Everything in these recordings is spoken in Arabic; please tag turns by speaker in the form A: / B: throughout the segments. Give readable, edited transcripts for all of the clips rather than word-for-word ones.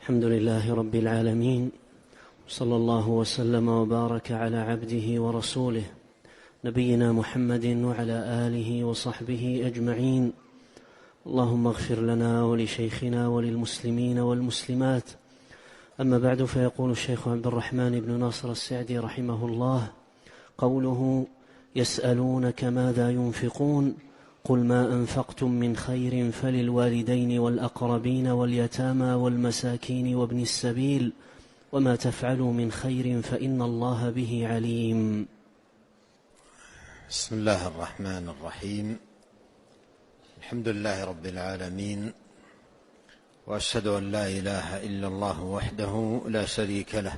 A: الحمد لله رب العالمين، صلى الله وسلم وبارك على عبده ورسوله نبينا محمد وعلى آله وصحبه أجمعين. اللهم اغفر لنا ولشيخنا وللمسلمين والمسلمات. أما بعد، فيقول الشيخ عبد الرحمن بن ناصر السعدي رحمه الله: قوله يسألونك ماذا ينفقون، قل ما أنفقتم من خير فللوالدين والأقربين واليتامى والمساكين وابن السبيل، وما تفعلوا من خير فإن الله به عليم.
B: بسم الله الرحمن الرحيم. الحمد لله رب العالمين، وأشهد أن لا إله إلا الله وحده لا شريك له،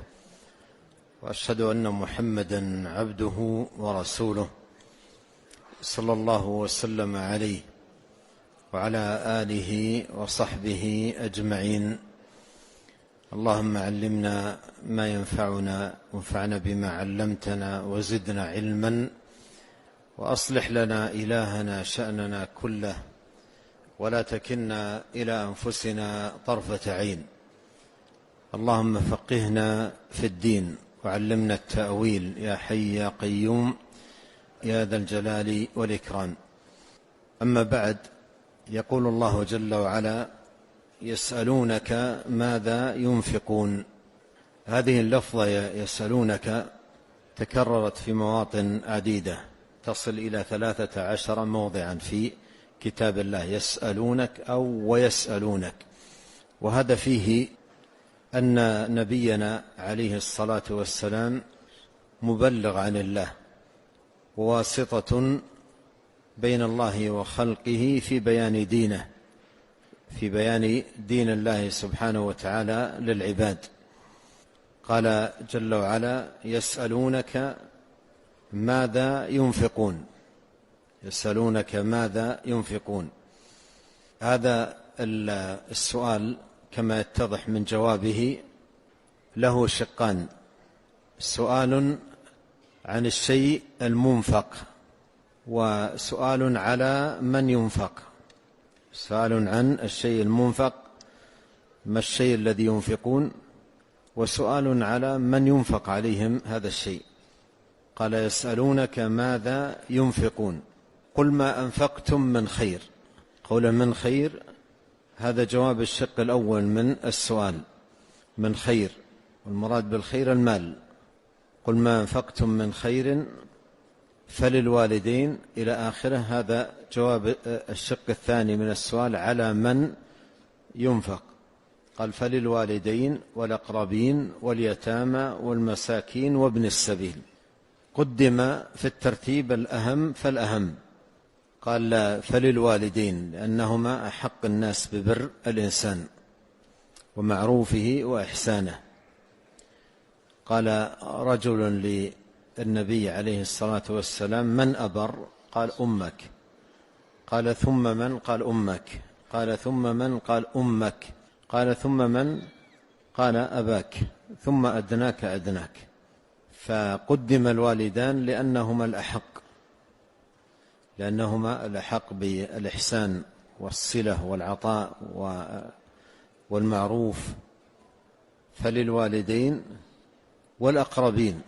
B: وأشهد أن محمدا عبده ورسوله، صلى الله وسلم عليه وعلى آله وصحبه أجمعين. اللهم علمنا ما ينفعنا، وانفعنا بما علمتنا، وزدنا علما، وأصلح لنا إلهنا شأننا كله، ولا تكلنا إلى أنفسنا طرفة عين. اللهم فقهنا في الدين، وعلمنا التأويل، يا حي يا قيوم يا ذا الجلال والإكرام. أما بعد، يقول الله جل وعلا: يسألونك ماذا ينفقون. هذه اللفظة يسألونك تكررت في مواطن عديدة، تصل إلى 13 موضعا في كتاب الله، يسألونك أو ويسألونك. وهذا فيه أن نبينا عليه الصلاة والسلام مبلغ عن الله، وواسطة بين الله وخلقه في بيان دينه، في بيان دين الله سبحانه وتعالى للعباد. قال جل وعلا: يسألونك ماذا ينفقون. يسألونك ماذا ينفقون. هذا السؤال كما يتضح من جوابه له شقان: سؤال عن الشيء المنفق، وسؤال على من ينفق. سؤال عن الشيء المنفق، ما الشيء الذي ينفقون، وسؤال على من ينفق عليهم هذا الشيء. قال: يسألونك ماذا ينفقون، قل ما أنفقتم من خير. قولا من خير، هذا جواب الشق الأول من السؤال، من خير، والمراد بالخير المال. قل ما أنفقتم من خير فللوالدين إلى آخره. هذا جواب الشق الثاني من السؤال، على من ينفق. قال: فللوالدين والأقربين واليتامى والمساكين وابن السبيل. قدم في الترتيب الأهم فالأهم. قال: فللوالدين، لأنهما أحق الناس ببر الإنسان ومعروفه وإحسانه. قال رجل للنبي عليه الصلاة والسلام: من أبر؟ قال: أمك. قال: ثم من؟ قال: أمك. قال: ثم من؟ قال: أمك. قال: ثم من؟ قال: أباك. ثم أدناك أدناك. فقدم الوالدان لأنهما الأحق بالإحسان والصلة والعطاء والمعروف. فللوالدين والأقربين.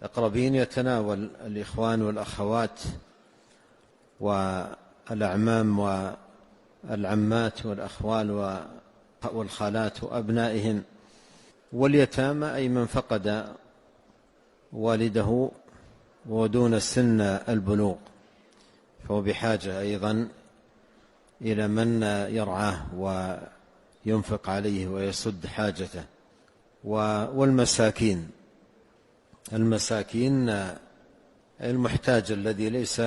B: الأقربين يتناول الإخوان والأخوات والأعمام والعمات والأخوال والخالات وأبنائهم. واليتامى أي من فقد والده ودون سن البلوغ، فهو بحاجة أيضا إلى من يرعاه وينفق عليه ويسد حاجته. والمساكين، المساكين المحتاج الذي ليس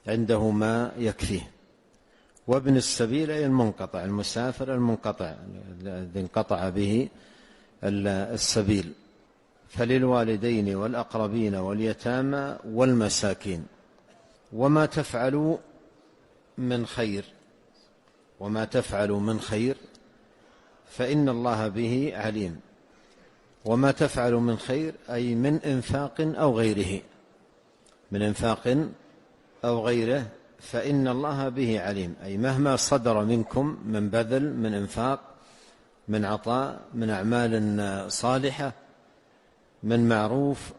B: عنده ما يكفيه. وابن السبيل أي المنقطع، المسافر المنقطع الذي انقطع به السبيل. فللوالدين والأقربين واليتامى والمساكين. وما تفعلوا من خير، وما تفعلوا من خير فإن الله به عليم. وما تفعلوا من خير أي من إنفاق أو غيره، من إنفاق أو غيره، فإن الله به عليم. أي مهما صدر منكم من بذل، من إنفاق، من عطاء، من أعمال صالحة، من معروف،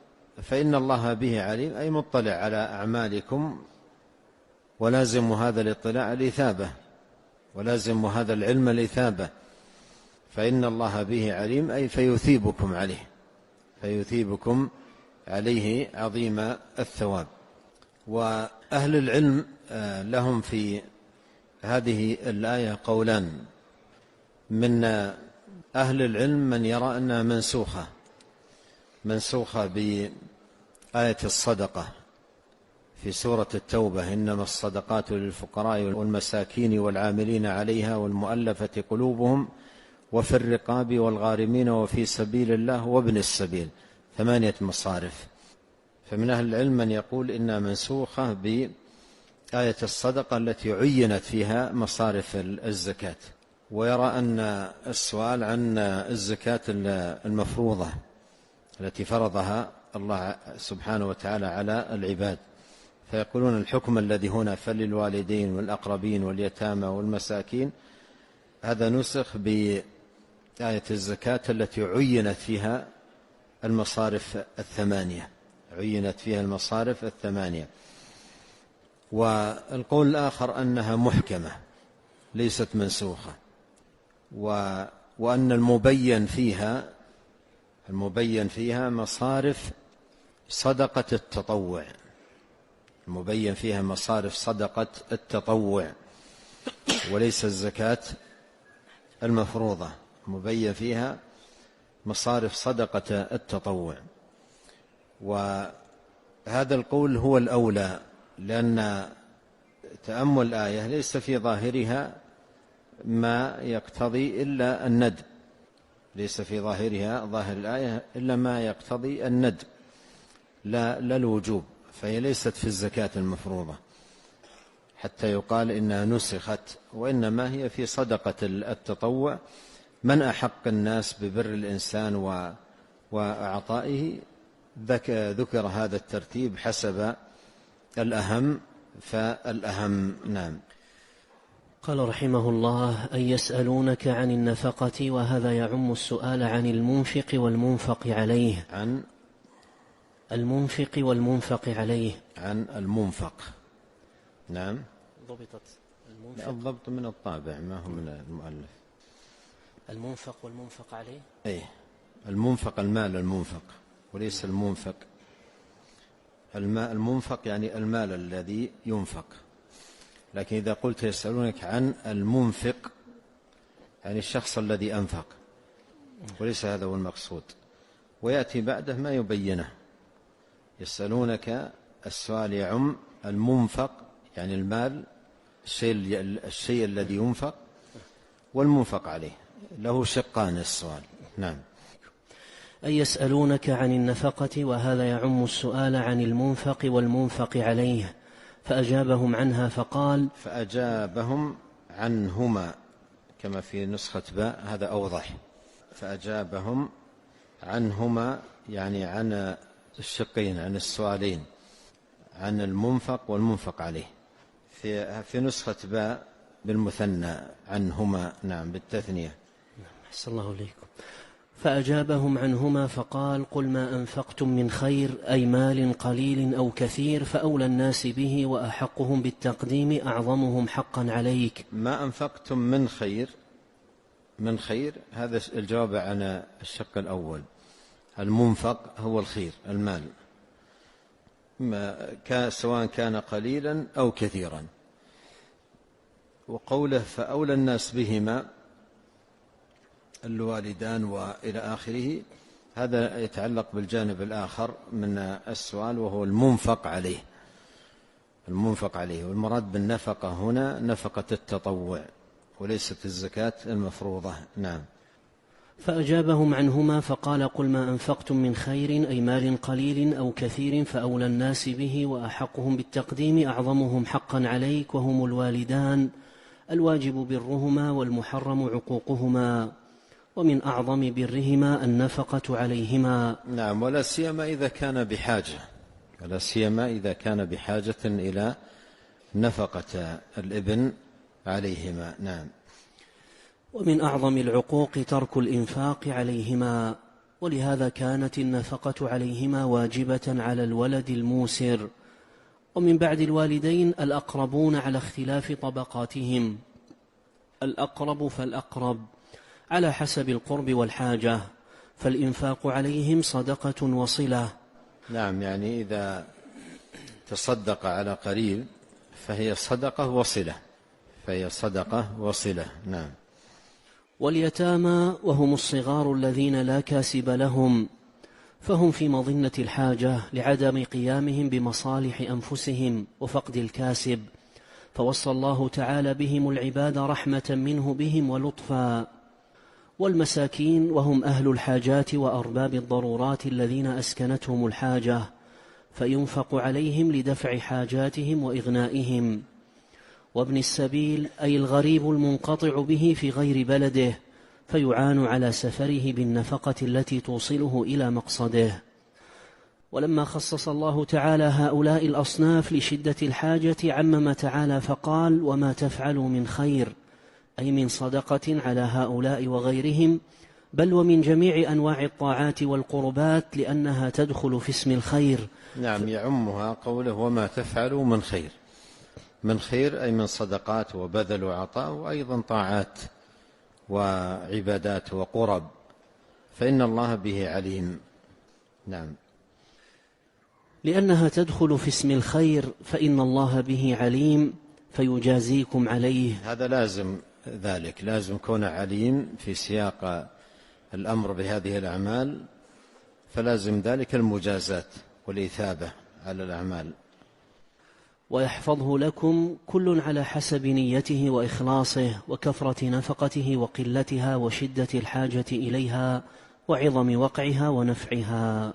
B: فإن الله به عليم، أي مطلع على أعمالكم، ولازم هذا الاطلاع الإثابة، ولازم هذا العلم الإثابة، فإن الله به عليم، أي فيثيبكم عليه، فيثيبكم عليه عظيم الثواب. وأهل العلم لهم في هذه الآية قولان. من أهل العلم من يرى أنها منسوخة بآية الصدقة في سورة التوبة: إنما الصدقات للفقراء والمساكين والعاملين عليها والمؤلفة قلوبهم وفي الرقاب والغارمين وفي سبيل الله وابن السبيل، 8 مصارف. فمن أهل العلم من يقول إنها منسوخة بآية الصدقة التي عينت فيها مصارف الزكاة، ويرى أن السؤال عن الزكاة المفروضة التي فرضها الله سبحانه وتعالى على العباد، فيقولون الحكم الذي هنا فللوالدين والأقربين واليتامى والمساكين، هذا نسخ بآية الزكاة التي عينت فيها المصارف الثمانية. والقول الآخر أنها محكمة ليست منسوخة، وأن المبين فيها مصارف صدقة التطوع، المبين فيها مصارف صدقة التطوع وليس الزكاة المفروضة، مبين فيها مصارف صدقة التطوع. وهذا القول هو الأولى، لأن تأمل الآية ليس في ظاهرها ما يقتضي إلا الندب، ليس في ظاهرها ظاهر الآية إلا ما يقتضي الندب لا الوجوب، فهي ليست في الزكاة المفروضة حتى يقال إنها نسخت، وإنما هي في صدقة التطوع. من أحق الناس ببر الإنسان وأعطائه ذكر هذا الترتيب حسب الأهم فالأهم. نعم.
A: قال رحمه الله: أن يسألونك عن النفقة، وهذا يعم السؤال عن المنفق والمنفق عليه.
B: عن
A: المنفق والمنفق عليه.
B: عن المنفق. نعم.
A: ضبطت المنفق.
B: الضبط من الطابع ما هو من المؤلف.
A: المنفق والمنفق عليه.
B: أي المنفق المال المنفق، وليس المنفق. المنفق يعني المال الذي ينفق، لكن إذا قلت يسألونك عن المنفق يعني الشخص الذي أنفق، وليس هذا هو المقصود. ويأتي بعده ما يبينه. يسألونك السؤال يعم المنفق يعني المال، الشيء الذي ينفق، والمنفق عليه، له شقان السؤال. نعم.
A: أن يسألونك عن النفقة، وهذا يعم السؤال عن المنفق والمنفق عليه، فأجابهم عنها فقال.
B: فأجابهم عنهما كما في نسخة باء، هذا أوضح. فأجابهم عنهما يعني عن الشقين، عن السؤالين، عن المنفق والمنفق عليه. في نسخة باء بالمثنى عنهما. نعم بالتثنية.
A: أحسن الله إليكم. فأجابهم عنهما فقال: قل ما أنفقتم من خير، أي مال قليل أو كثير، فأولى الناس به وأحقهم بالتقديم أعظمهم حقا عليك.
B: ما أنفقتم من خير، هذا الجواب عن الشق الأول. المنفق هو الخير، المال، سواء كان قليلا أو كثيرا. وقوله فأولى الناس بهما الوالدان وإلى آخره، هذا يتعلق بالجانب الآخر من السؤال، وهو المنفق عليه. والمراد بالنفقة هنا نفقة التطوع وليست الزكاة المفروضة. نعم.
A: فأجابهم عنهما فقال: قل ما أنفقتم من خير، أي مال قليل أو كثير، فأولى الناس به وأحقهم بالتقديم أعظمهم حقا عليك، وهم الوالدان، الواجب برهما والمحرم عقوقهما، ومن أعظم برهما النفقة عليهما.
B: نعم. ولا سيما إذا كان بحاجة إلى نفقة الابن عليهما. نعم.
A: ومن أعظم العقوق ترك الإنفاق عليهما، ولهذا كانت النفقة عليهما واجبة على الولد الموسر. ومن بعد الوالدين الأقربون على اختلاف طبقاتهم، الأقرب فالأقرب على حسب القرب والحاجة، فالإنفاق عليهم صدقة وصلة.
B: نعم، يعني إذا تصدق على قريب فهي صدقة وصلة، فهي صدقة وصلة. نعم.
A: واليتامى وهم الصغار الذين لا كاسب لهم، فهم في مظنة الحاجة لعدم قيامهم بمصالح أنفسهم وفقد الكاسب، فوصى الله تعالى بهم العباد رحمة منه بهم ولطفا. والمساكين وهم أهل الحاجات وأرباب الضرورات الذين أسكنتهم الحاجة، فينفق عليهم لدفع حاجاتهم وإغنائهم. وابن السبيل أي الغريب المنقطع به في غير بلده، فيعان على سفره بالنفقة التي توصله إلى مقصده. ولما خصص الله تعالى هؤلاء الأصناف لشدة الحاجة عمم تعالى فقال: وما تفعلوا من خير، أي من صدقة على هؤلاء وغيرهم، بل ومن جميع أنواع الطاعات والقربات، لأنها تدخل في اسم الخير.
B: نعم، يعمها قوله وما تفعلوا من خير. من خير أي من صدقات وبذل وعطاء، وأيضا طاعات وعبادات وقرب، فإن الله به عليم. نعم.
A: لأنها تدخل في اسم الخير فإن الله به عليم فيجازيكم عليه.
B: هذا لازم ذلك، لازم كون عليم في سياق الأمر بهذه الأعمال، فلازم ذلك المجازات والإثابة على الأعمال.
A: ويحفظه لكم كل على حسب نيته وإخلاصه وكثرة نفقته وقلتها وشدة الحاجة إليها وعظم وقعها ونفعها.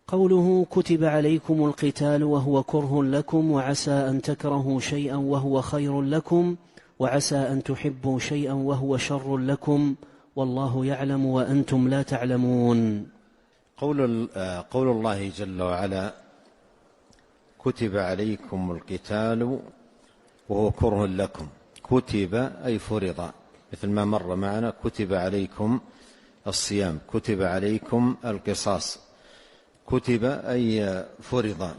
A: قوله كتب عليكم القتال وهو كره لكم وعسى أن تكرهوا شيئا وهو خير لكم وعسى أن تحبوا شيئا وهو شر لكم والله يعلم وأنتم لا تعلمون.
B: قول الله جل وعلا كتب عليكم القتال وهو كره لكم، كتب أي فرض، مثل ما مر معنا كتب عليكم الصيام، كتب عليكم القصاص، كتب أي فرض،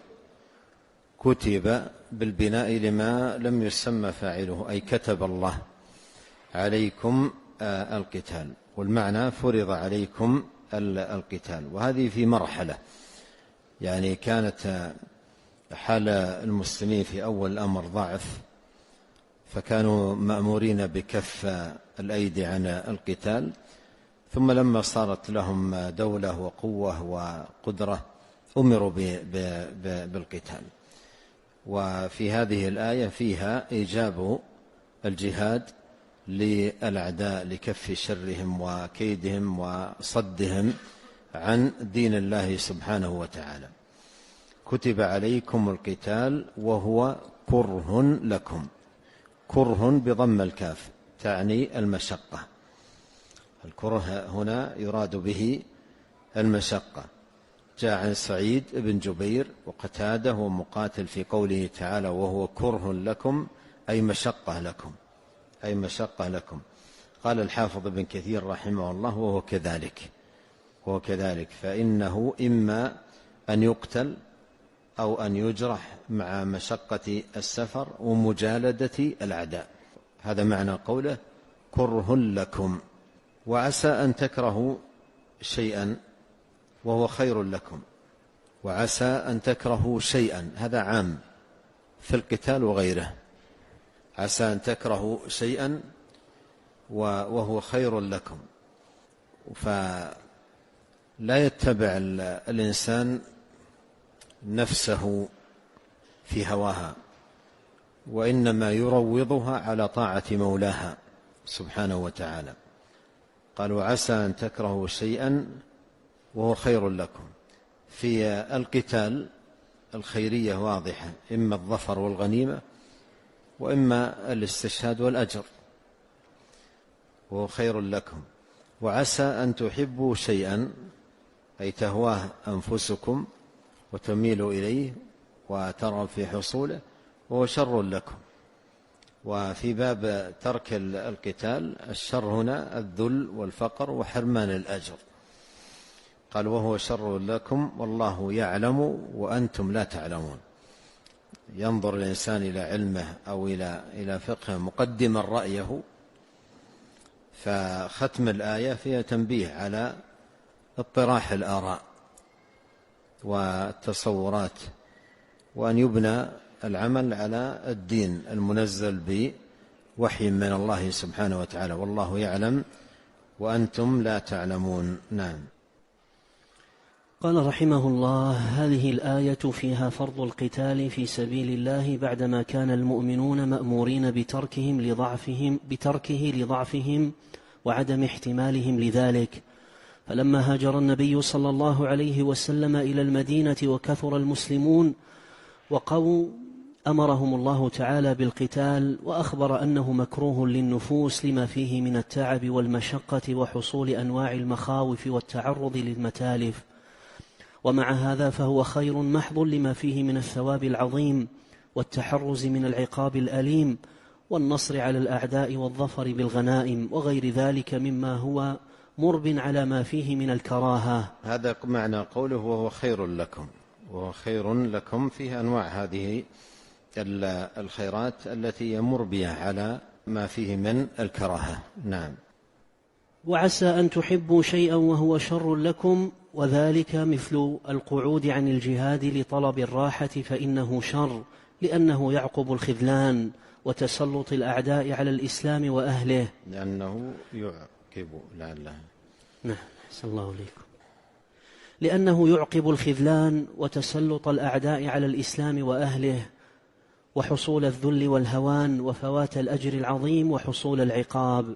B: كتب بالبناء لما لم يسمى فاعله، أي كتب الله عليكم القتال، والمعنى فرض عليكم القتال. وهذه في مرحلة، يعني كانت حال المسلمين في أول الأمر ضعف، فكانوا مأمورين بكف الأيدي عن القتال، ثم لما صارت لهم دولة وقوة وقدرة أمروا بالقتال. وفي هذه الآية فيها إيجاب الجهاد للأعداء لكف شرهم وكيدهم وصدهم عن دين الله سبحانه وتعالى. كتب عليكم القتال وهو كره لكم، كره بضم الكاف تعني المشقة، الكره هنا يراد به المشقة. جاء عن سعيد بن جبير وقتاده ومقاتل في قوله تعالى وهو كره لكم أي مشقة لكم، أي مشقة لكم. قال الحافظ ابن كثير رحمه الله وهو كذلك، وهو كذلك، فإنه إما أن يقتل أو أن يجرح مع مشقة السفر ومجالدة الأعداء، هذا معنى قوله كره لكم. وعسى أن تكرهوا شيئا وهو خير لكم، وعسى أن تكرهوا شيئا، هذا عام في القتال وغيره، عسى أن تكرهوا شيئا وهو خير لكم. فلا يتبع الإنسان نفسه في هواها، وإنما يروضها على طاعة مولاها سبحانه وتعالى. قالوا عسى أن تكرهوا شيئا وهو خير لكم. في القتال الخيرية واضحة، إما الظفر والغنيمة وإما الاستشهاد والأجر، وهو خير لكم. وعسى أن تحبوا شيئا أي تهواه أنفسكم وتميلوا إليه وترغب في حصوله، وهو شر لكم. وفي باب ترك القتال الشر هنا الذل والفقر وحرمان الأجر. قال وهو شر لكم والله يعلم وأنتم لا تعلمون. ينظر الإنسان إلى علمه أو إلى فقه مقدما رأيه، فختم الآية فيها تنبيه على اطراح الآراء والتصورات، وأن يبنى العمل على الدين المنزل بوحي من الله سبحانه وتعالى. والله يعلم وأنتم لا تعلمون. نعم.
A: قال رحمه الله: هذه الآية فيها فرض القتال في سبيل الله بعدما كان المؤمنون مأمورين بتركه لضعفهم وعدم احتمالهم لذلك. فلما هاجر النبي صلى الله عليه وسلم إلى المدينة وكثر المسلمون وقووا، أمرهم الله تعالى بالقتال، وأخبر أنه مكروه للنفوس لما فيه من التعب والمشقة وحصول أنواع المخاوف والتعرض للمتالف. ومع هذا فهو خير محض لما فيه من الثواب العظيم والتحرز من العقاب الأليم والنصر على الأعداء والظفر بالغنائم وغير ذلك مما هو مرب على ما فيه من الكراهة.
B: هذا معنى قوله وهو خير لكم. وهو خير لكم فيه أنواع هذه الخيرات التي يمر بها على ما فيه من الكراهة. نعم.
A: وعسى أن تحبوا شيئا وهو شر لكم، وذلك مثل القعود عن الجهاد لطلب الراحة فإنه شر، لأنه يعقب الخذلان وتسلط الأعداء على الإسلام وأهله.
B: لأنه يعقب
A: نعم، أحسن الله عليكم. لأنه يعقب الخذلان وتسلط الأعداء على الإسلام وأهله، وحصول الذل والهوان وفوات الأجر العظيم وحصول العقاب.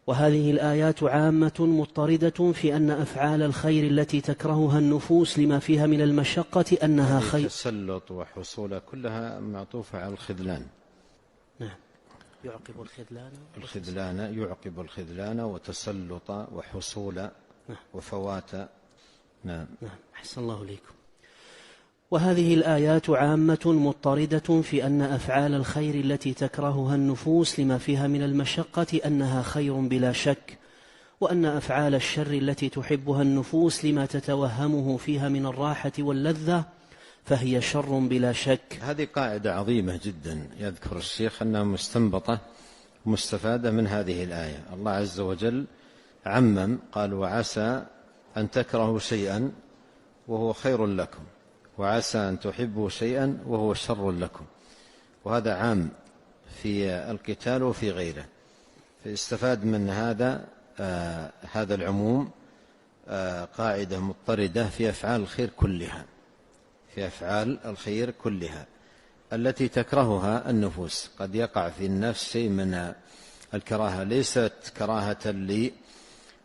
A: وهذه الآيات عامة مضطردة في أن أفعال الخير التي تكرهها النفوس لما فيها من المشقة أنها خير.
B: التسلط وحصول كلها معطوفة على الخذلان.
A: نعم. يعقب الخذلان
B: يعقب الخذلان وتسلط وحصول وفوات. نعم.
A: أحسن الله عليكم. وهذه الآيات عامة مضطردة في أن أفعال الخير التي تكرهها النفوس لما فيها من المشقة أنها خير بلا شك، وأن أفعال الشر التي تحبها النفوس لما تتوهمه فيها من الراحة واللذة فهي شر بلا شك.
B: هذه قاعدة عظيمة جدا يذكر الشيخ أنها مستنبطة مستفادة من هذه الآية. الله عز وجل عمم، قال وعسى أن تكرهوا شيئا وهو خير لكم، وعسى أن تحبوا شيئا وهو شر لكم. وهذا عام في القتال وفي غيره. فاستفاد من هذا العموم قاعدة مضطردة في أفعال الخير كلها، في أفعال الخير كلها التي تكرهها النفوس. قد يقع في النفس شيء من الكراهة، ليست كراهة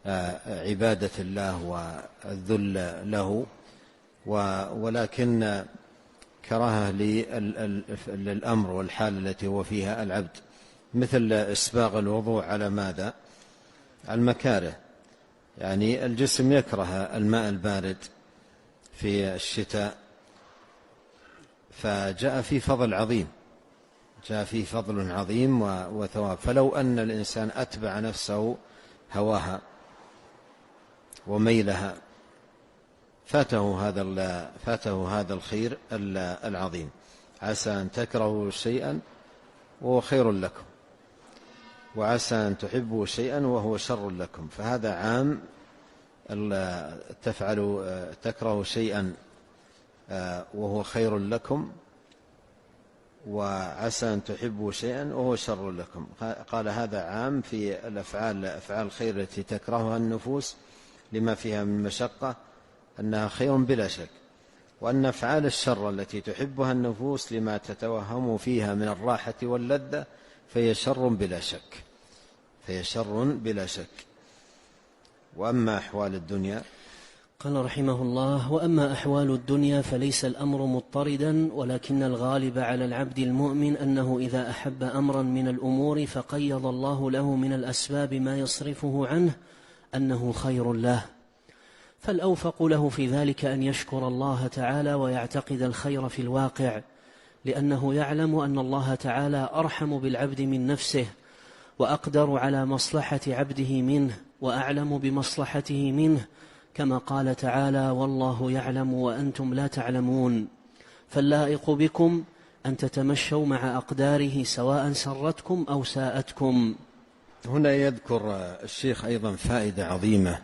B: لعبادة الله والذل له، ولكن كراهة للأمر والحال التي هو فيها العبد، مثل إسباغ الوضوء على ماذا؟ المكاره. يعني الجسم يكره الماء البارد في الشتاء، فجاء في فضل عظيم، جاء في فضل عظيم وثواب. فلو أن الإنسان أتبع نفسه هواها وميلها فاته هذا الخير العظيم. عسى أن تكرهوا شيئا وهو خير لكم، وعسى أن تحبوا شيئا وهو شر لكم. فهذا عام، تكرهوا شيئا وهو خير لكم، وعسى أن تحبوا شيئا وهو شر لكم. قال هذا عام في أفعال الخير التي تكرهها النفوس لما فيها من مشقة أنها خير بلا شك، وأن أفعال الشر التي تحبها النفوس لما تتوهم فيها من الراحة واللذة فهي شر بلا شك. وأما أحوال الدنيا،
A: قال رحمه الله: وأما أحوال الدنيا فليس الأمر مضطردا، ولكن الغالب على العبد المؤمن أنه إذا أحب أمرا من الأمور فقيض الله له من الأسباب ما يصرفه عنه أنه خير له، فالأوفق له في ذلك أن يشكر الله تعالى ويعتقد الخير في الواقع، لأنه يعلم أن الله تعالى أرحم بالعبد من نفسه، وأقدر على مصلحة عبده منه، وأعلم بمصلحته منه، كما قال تعالى: والله يعلم وأنتم لا تعلمون. فاللائق بكم أن تتمشوا مع أقداره سواء سرتكم أو ساءتكم.
B: هنا يذكر الشيخ أيضا فائدة عظيمة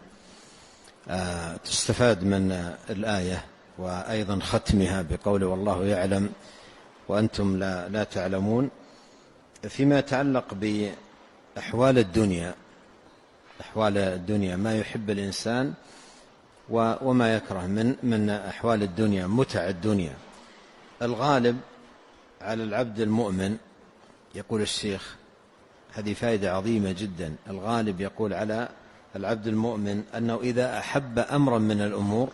B: تستفاد من الآية، وأيضا ختمها بقوله: والله يعلم وأنتم لا تعلمون، فيما يتعلق بأحوال الدنيا، أحوال الدنيا، ما يحب الإنسان وما يكره من أحوال الدنيا، متع الدنيا. الغالب على العبد المؤمن، يقول الشيخ، هذه فائدة عظيمة جدا، الغالب يقول على العبد المؤمن أنه إذا أحب أمرا من الأمور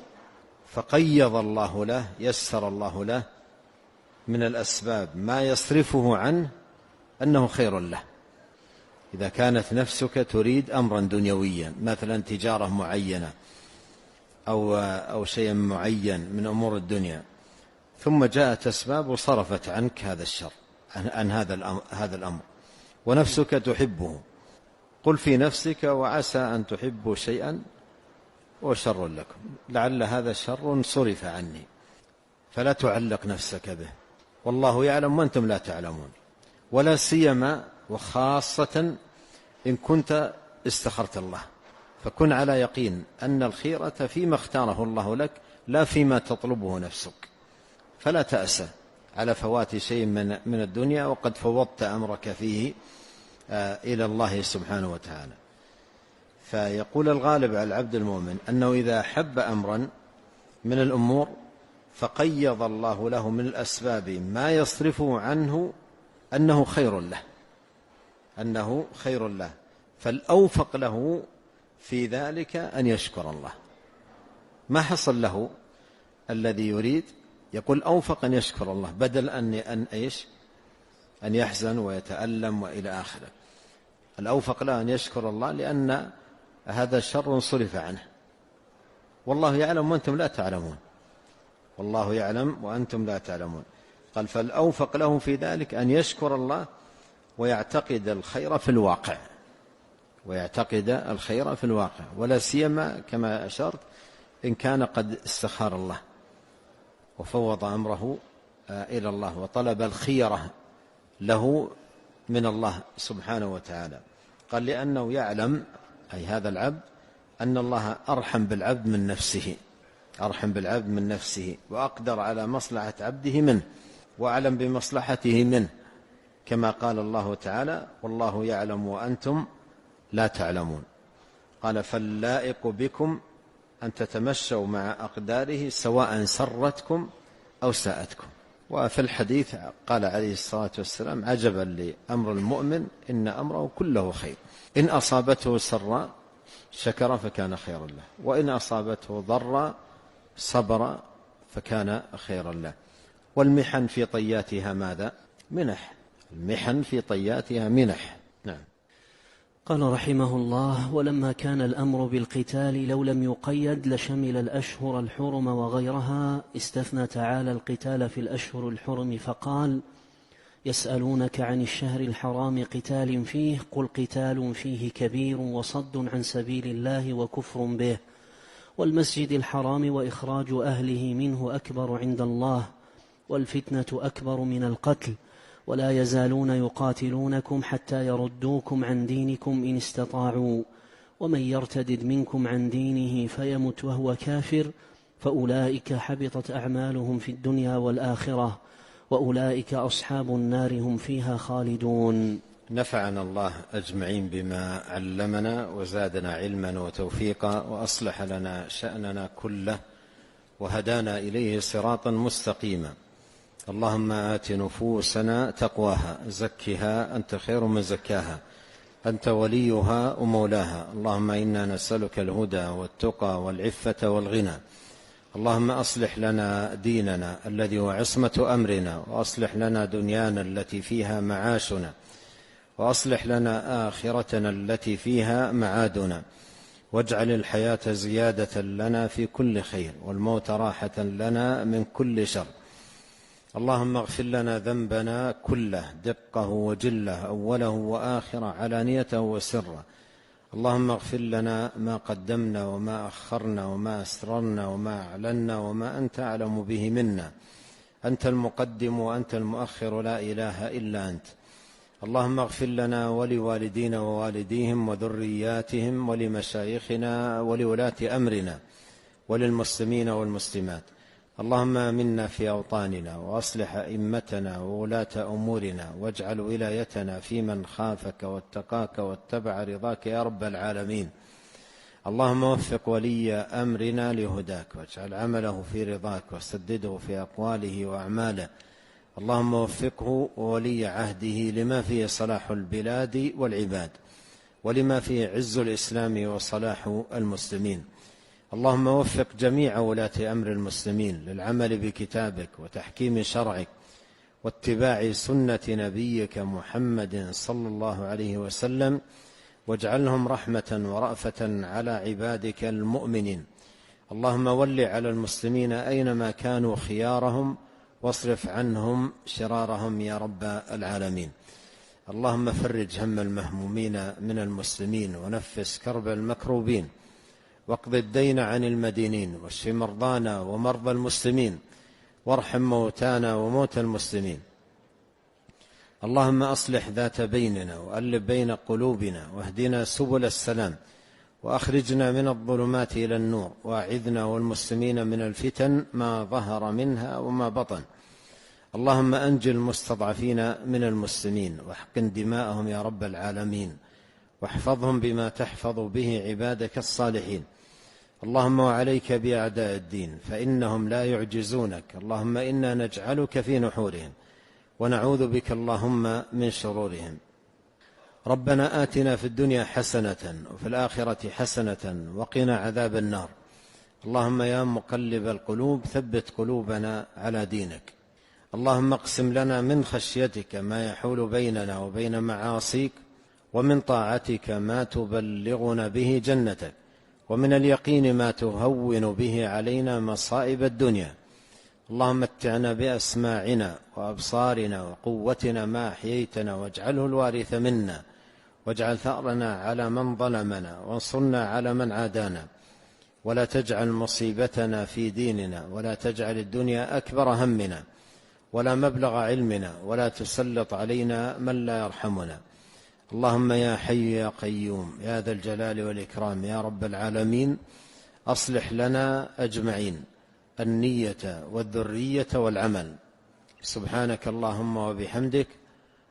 B: فقيض الله له، يسر الله له من الأسباب ما يصرفه عنه أنه خير له. إذا كانت نفسك تريد أمرا دنيويا، مثلا تجارة معينة أو شيء معين من أمور الدنيا، ثم جاءت أسباب وصرفت عنك هذا الشر، عن هذا الأمر، ونفسك تحبه، قل في نفسك: وعسى أن تحبوا شيئا وشر لكم، لعل هذا شر صرف عني، فلا تعلق نفسك به، والله يعلم وأنتم لا تعلمون. ولا سيما وخاصة إن كنت استخرت الله، فكن على يقين أن الخيرة فيما اختاره الله لك، لا فيما تطلبه نفسك، فلا تأسى على فوات شيء من الدنيا وقد فوضت أمرك فيه إلى الله سبحانه وتعالى. فيقول الغالب على العبد المؤمن أنه إذا أحب أمرا من الأمور فقيض الله له من الأسباب ما يصرفه عنه أنه خير له، فالأوفق له في ذلك أن يشكر الله. ما حصل له الذي يريد، يقول أوفق أن يشكر الله، بدل أن يحزن ويتألم وإلى آخره. الأوفق له أن يشكر الله، لأن هذا شر صرف عنه، والله يعلم وأنتم لا تعلمون، والله يعلم وأنتم لا تعلمون. قال: فالأوفق له في ذلك أن يشكر الله ويعتقد الخير في الواقع، ولا سيما كما أشرت إن كان قد استخار الله وفوض أمره إلى الله وطلب الخيرة له من الله سبحانه وتعالى. قال: لأنه يعلم، أي هذا العبد، أن الله أرحم بالعبد من نفسه، وأقدر على مصلحة عبده منه، وأعلم بمصلحته منه، كما قال الله تعالى: والله يعلم وأنتم لا تعلمون. قال: فاللائق بكم أن تتمشوا مع أقداره سواء سرتكم أو ساءتكم. وفي الحديث قال عليه الصلاة والسلام: عجبا لأمر المؤمن، إن أمره كله خير، إن أصابته سراء شكر فكان خيرا له، وإن أصابته ضراء صبر فكان خيرا له. والمحن في طياتها ماذا؟ منح. المحن في طياتها منح. نعم.
A: قال رحمه الله: ولما كان الأمر بالقتال لو لم يقيد لشمل الأشهر الحرم وغيرها، استثنى تعالى القتال في الأشهر الحرم فقال: يسألونك عن الشهر الحرام قتال فيه، قل قتال فيه كبير وصد عن سبيل الله وكفر به، والمسجد الحرام وإخراج أهله منه أكبر عند الله، والفتنة أكبر من القتل، ولا يزالون يقاتلونكم حتى يردوكم عن دينكم إن استطاعوا، ومن يرتدد منكم عن دينه فيمت وهو كافر فأولئك حبطت أعمالهم في الدنيا والآخرة، وأولئك أصحاب النار هم فيها خالدون.
B: نفعنا الله أجمعين بما علمنا، وزادنا علما وتوفيقا، وأصلح لنا شأننا كله، وهدانا إليه صراطا مستقيما. اللهم آت نفوسنا تقواها، زكها أنت خير من زكاها، أنت وليها ومولاها. اللهم إنا نسألك الهدى والتقى والعفة والغنى. اللهم أصلح لنا ديننا الذي هو عصمة أمرنا، وأصلح لنا دنيانا التي فيها معاشنا، وأصلح لنا آخرتنا التي فيها معادنا، واجعل الحياة زيادة لنا في كل خير، والموت راحة لنا من كل شر. اللهم اغفر لنا ذنبنا كله دقه وجله أوله وآخره علانيته وسره. اللهم اغفر لنا ما قدمنا وما أخرنا وما أسررنا وما أعلنا وما أنت أعلم به منا. أنت المقدم وأنت المؤخر، لا إله إلا أنت. اللهم اغفر لنا ولوالدينا ووالديهم وذرياتهم ولمشايخنا ولولاة أمرنا وللمسلمين والمسلمات. اللهم آمنا في أوطاننا وأصلح أئمتنا وولاة أمورنا، واجعل ولايتنا في من خافك واتقاك واتبع رضاك يا رب العالمين. اللهم وفق ولي أمرنا لهداك، واجعل عمله في رضاك، وسدده في أقواله وأعماله. اللهم وفقه وولي عهده لما فيه صلاح البلاد والعباد، ولما فيه عز الإسلام وصلاح المسلمين. اللهم وفق جميع ولاة أمر المسلمين للعمل بكتابك وتحكيم شرعك واتباع سنة نبيك محمد صلى الله عليه وسلم، واجعلهم رحمة ورأفة على عبادك المؤمنين. اللهم ول على المسلمين أينما كانوا خيارهم، واصرف عنهم شرارهم يا رب العالمين. اللهم فرج هم المهمومين من المسلمين، ونفس كرب المكروبين، واقض الدين عن المدينين، واشف مرضانا ومرضى المسلمين، وارحم موتانا وموتى المسلمين. اللهم أصلح ذات بيننا، وألف بين قلوبنا، واهدنا سبل السلام، وأخرجنا من الظلمات إلى النور، وأعذنا والمسلمين من الفتن ما ظهر منها وما بطن. اللهم أنجِ المستضعفين من المسلمين، واحقن دماءهم يا رب العالمين، واحفظهم بما تحفظ به عبادك الصالحين. اللهم وعليك بأعداء الدين، فإنهم لا يعجزونك. اللهم إنا نجعلك في نحورهم، ونعوذ بك اللهم من شرورهم. ربنا آتنا في الدنيا حسنة وفي الآخرة حسنة وقنا عذاب النار. اللهم يا مقلب القلوب ثبت قلوبنا على دينك. اللهم اقسم لنا من خشيتك ما يحول بيننا وبين معاصيك، ومن طاعتك ما تبلغنا به جنتك، ومن اليقين ما تهون به علينا مصائب الدنيا. اللهم متعنا بأسماعنا وأبصارنا وقوتنا ما أحييتنا، واجعله الوارث منا، واجعل ثأرنا على من ظلمنا، وانصرنا على من عادانا، ولا تجعل مصيبتنا في ديننا، ولا تجعل الدنيا أكبر همنا ولا مبلغ علمنا، ولا تسلط علينا من لا يرحمنا. اللهم يا حي يا قيوم يا ذا الجلال والإكرام يا رب العالمين، أصلح لنا أجمعين النية والذرية والعمل. سبحانك اللهم وبحمدك،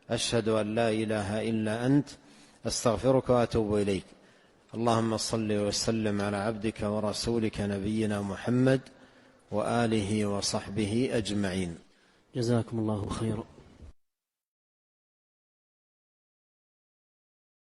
B: أشهد أن لا إله إلا أنت، أستغفرك وأتوب إليك. اللهم صل وسلم على عبدك ورسولك نبينا محمد وآله وصحبه أجمعين.
A: جزاكم الله خيرا.